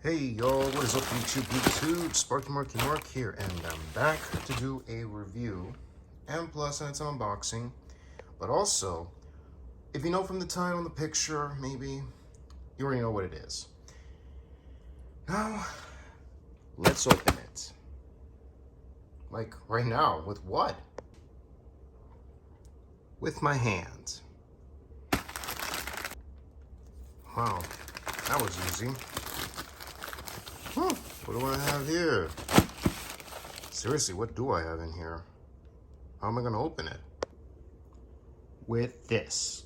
Hey y'all, what is up YouTube? Sparky Mark here, and I'm back to do a review, and plus it's an unboxing, but also, if you know from the title and the picture, maybe, you already know what it is. Now, let's open it. Like, right now, with what? With my hands. Wow, that was easy. What do I have here? Seriously, what do I have in here? How am I going to open it? With this.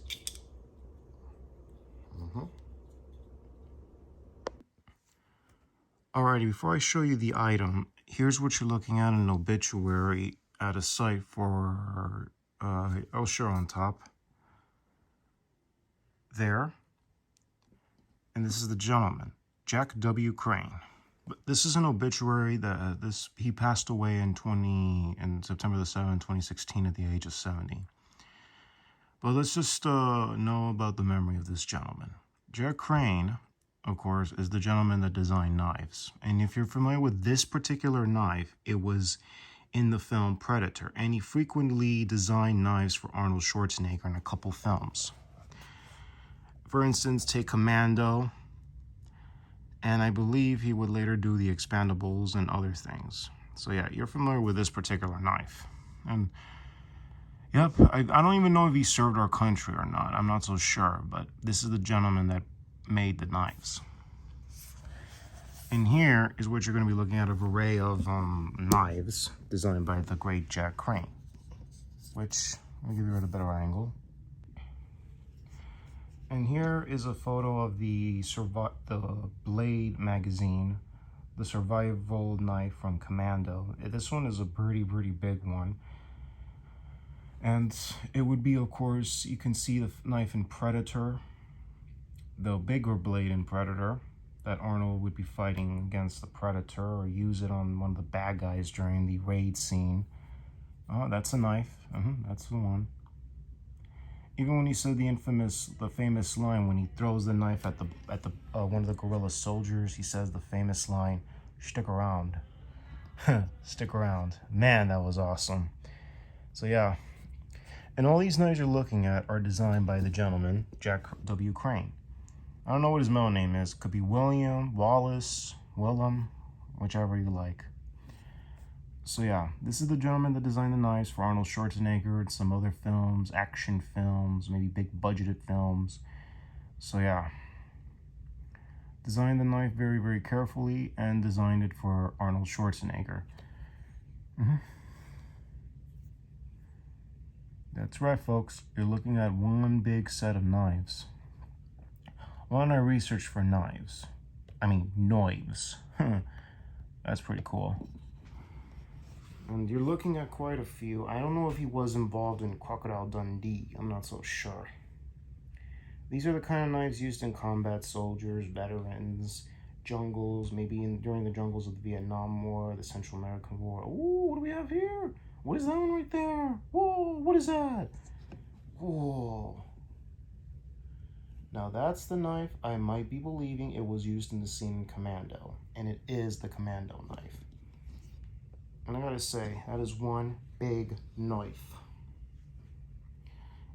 Alrighty, before I show you the item, here's what you're looking at in an obituary at a site for, I'll show on top. There. And this is the gentleman, Jack W. Crain. But this is an obituary that he passed away in September the 7th, 2016 at the age of 70. But let's just know about the memory of this gentleman. Jack Crain, of course, is the gentleman that designed knives. And if you're familiar with this particular knife, it was in the film Predator. And he frequently designed knives for Arnold Schwarzenegger in a couple films. For instance, take Commando, and I believe he would later do the Expandables and other things. So yeah, you're familiar with this particular knife. And yep, I don't even know if he served our country or not. I'm not so sure, but this is the gentleman that made the knives. And here is what you're going to be looking at, an array of knives designed by the great Jack Crain, which I'll give you a better angle. And here is a photo of the Blade magazine, the survival knife from Commando. This one is a pretty big one. And it would be, of course, you can see the knife in Predator, the bigger blade in Predator, that Arnold would be fighting against the Predator or use it on one of the bad guys during the raid scene. Oh, that's a knife. That's the one. Even when he said the famous line when he throws the knife at one of the guerrilla soldiers, he says the famous line, "Stick around." Stick around. Man, that was awesome. So yeah. And all these knives you're looking at are designed by the gentleman, Jack W. Crain. I don't know what his middle name is. Could be William, Wallace, Willem, whichever you like. So yeah, this is the gentleman that designed the knives for Arnold Schwarzenegger and some other films, action films, maybe big budgeted films. So yeah, designed the knife very carefully and designed it for Arnold Schwarzenegger. That's right, folks. You're looking at one big set of knives. When I researched for knives, that's pretty cool. And you're looking at quite a few. I don't know if he was involved in Crocodile Dundee. I'm not so sure. These are the kind of knives used in combat soldiers, veterans, jungles, maybe during the jungles of the Vietnam War, the Central American War. Ooh, what do we have here? What is that one right there? Whoa, what is that? Whoa. Now that's the knife I might be believing it was used in the scene in Commando. And it is the Commando knife. And I gotta say, that is one big knife.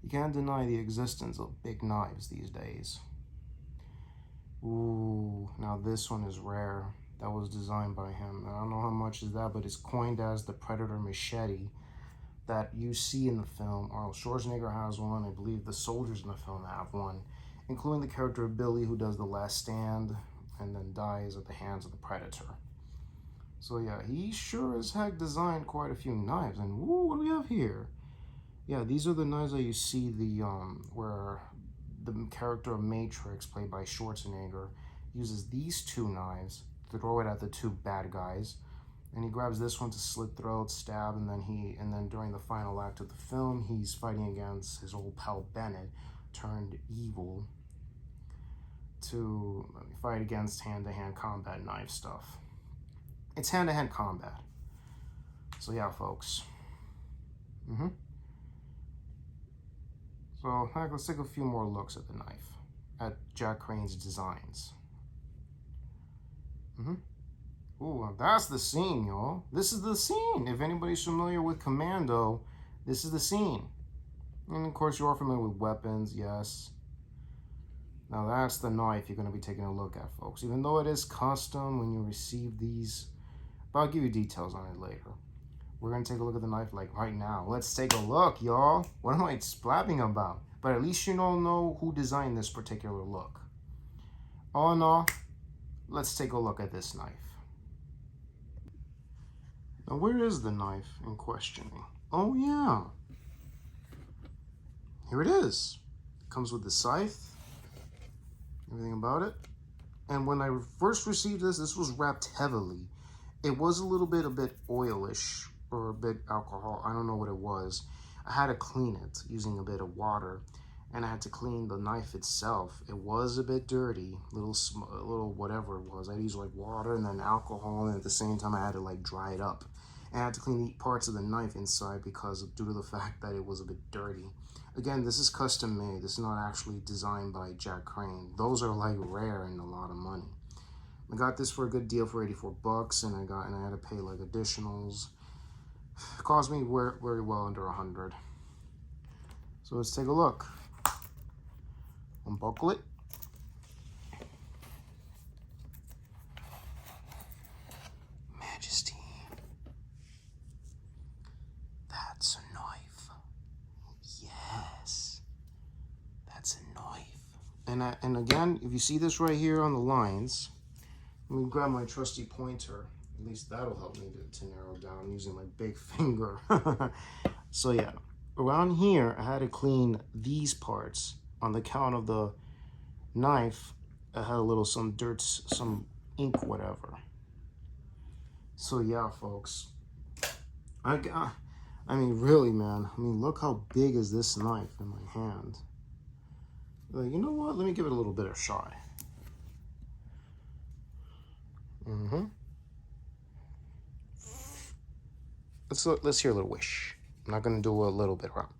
You can't deny the existence of big knives these days. Ooh, now this one is rare. That was designed by him. I don't know how much is that, but it's coined as the Predator machete that you see in the film. Arnold Schwarzenegger has one. I believe the soldiers in the film have one, including the character of Billy, who does the last stand and then dies at the hands of the Predator. So yeah, he sure as heck designed quite a few knives. And woo, what do we have here? Yeah, these are the knives that you see where the character of Matrix, played by Schwarzenegger, uses these two knives to throw it at the two bad guys. And he grabs this one to slit throats, stab, and then during the final act of the film, he's fighting against his old pal Bennett, turned evil, to fight against hand-to-hand combat knife stuff. It's hand-to-hand combat. So yeah, folks. So let's take a few more looks at the knife, at Jack Crain's designs. Mm-hmm. Ooh, that's the scene, y'all. This is the scene. If anybody's familiar with Commando, this is the scene. And of course, you are familiar with weapons, yes. Now that's the knife you're going to be taking a look at, folks. Even though it is custom when you receive these, but I'll give you details on it later. We're going to take a look at the knife like right now. Let's take a look, y'all. What am I blabbing about? But at least you don't know who designed this particular look. All in all, let's take a look at this knife. Now, where is the knife in questioning? Oh, yeah. Here it is. It comes with the scythe, everything about it. And when I first received this, this was wrapped heavily. It was a bit oilish or a bit alcohol. I don't know what it was. I had to clean it using a bit of water, and I had to clean the knife itself. It was a bit dirty, little whatever it was. I used like water and then alcohol, and at the same time I had to like dry it up. And I had to clean the parts of the knife inside because due to the fact that it was a bit dirty. Again, this is custom made. This is not actually designed by Crain. Those are like rare and a lot of money. I got this for a good deal for 84 bucks, and I had to pay like additionals. It cost me very well under 100. So let's take a look. Unbuckle it. Majesty. That's a knife. Yes. That's a knife. And again, if you see this right here on the lines, let me grab my trusty pointer. At least that'll help me to narrow down using my big finger. So yeah, around here, I had to clean these parts on the count of the knife. I had a little, some dirt, some ink, whatever. So yeah, folks, I mean, really, man. I mean, look how big is this knife in my hand. You know what? Let me give it a little bit of a shot. Let's hear a little wish. I'm not gonna do a little bit around.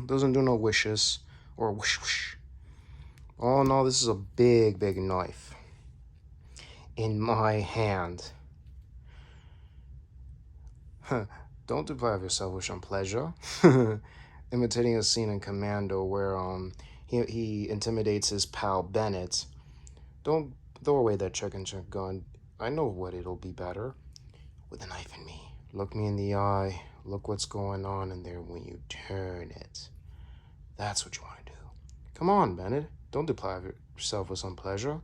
Doesn't do no wishes or whoosh whoosh. Oh no, this is a big knife in my hand. Don't deprive yourself of some pleasure. Imitating a scene in Commando where he intimidates his pal Bennett. Don't throw away that check gun. I know what it'll be better. With a knife in me. Look me in the eye. Look what's going on in there when you turn it. That's what you want to do. Come on, Bennett. Don't deprive yourself of some pleasure.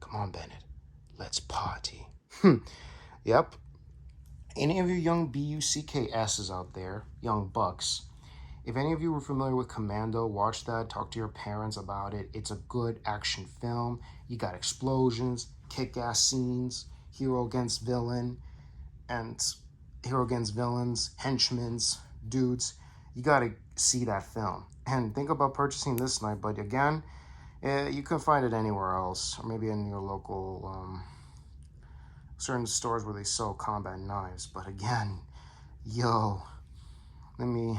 Come on, Bennett. Let's party. Yep. Any of you young BUCKSs out there, young bucks, if any of you were familiar with Commando, watch that, talk to your parents about it. It's a good action film. You got explosions, kick-ass scenes, hero against villain, and hero against villains, henchmen, dudes. You got to see that film. And think about purchasing this knife, but again, you can find it anywhere else, or maybe in your local certain stores where they sell combat knives. But again, yo, let me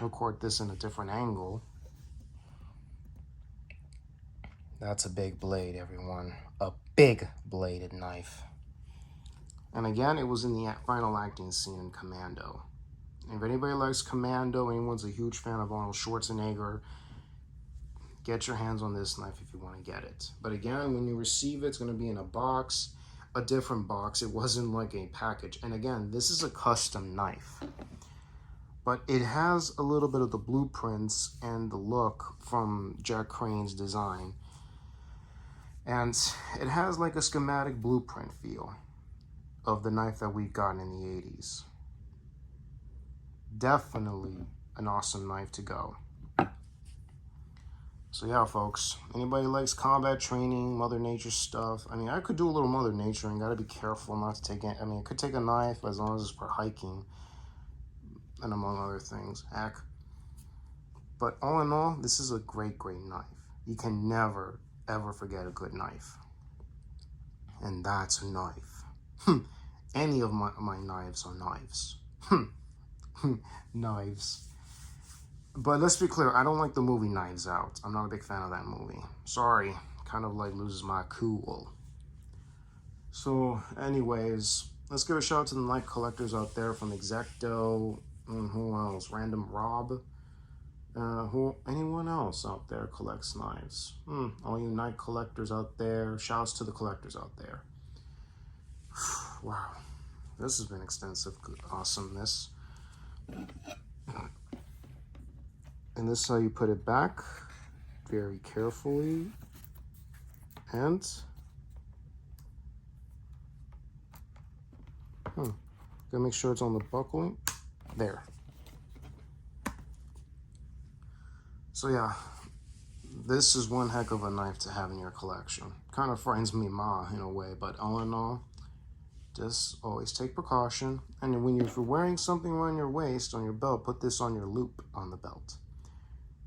record this in a different angle. That's a big blade, everyone. A big bladed knife. And again, it was in the final acting scene in Commando. If anybody likes Commando, anyone's a huge fan of Arnold Schwarzenegger, get your hands on this knife if you want to get it. But again, when you receive it, it's going to be in a box, a different box. It wasn't like a package. And again, this is a custom knife. But it has a little bit of the blueprints and the look from Crain's design. And it has like a schematic blueprint feel of the knife that we've gotten in the 80s. Definitely an awesome knife to go. So yeah, folks, anybody likes combat training, Mother Nature stuff, I mean, I could do a little Mother Nature and gotta be careful not to take it. I mean, I could take a knife as long as it's for hiking and among other things, heck. But all in all, this is a great knife. You can never, ever forget a good knife. And that's a knife. Any of my knives are knives. Knives. But let's be clear, I don't like the movie Knives Out. I'm not a big fan of that movie. Sorry, kind of like loses my cool. So anyways, let's give a shout out to the knife collectors out there from Exacto, and who else? Random Rob. Anyone else out there collects knives? All you knife collectors out there, shouts to the collectors out there. Wow, this has been extensive awesomeness. And this is how you put it back, very carefully, and gotta make sure it's on the buckling. There. So yeah, this is one heck of a knife to have in your collection. Kind of frightens me ma in a way, but all in all, just always take precaution. And when you're wearing something around your waist, on your belt, put this on your loop on the belt.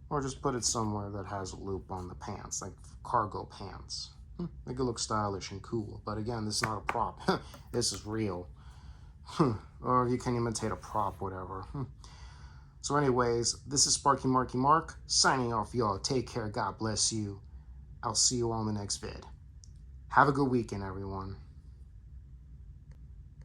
Or just put it somewhere that has a loop on the pants, like cargo pants. Make it look stylish and cool. But again, this is not a prop. This is real. Or you can imitate a prop, whatever. So anyways, this is Sparky Marky Mark, signing off, y'all. Take care. God bless you. I'll see you all in the next vid. Have a good weekend, everyone.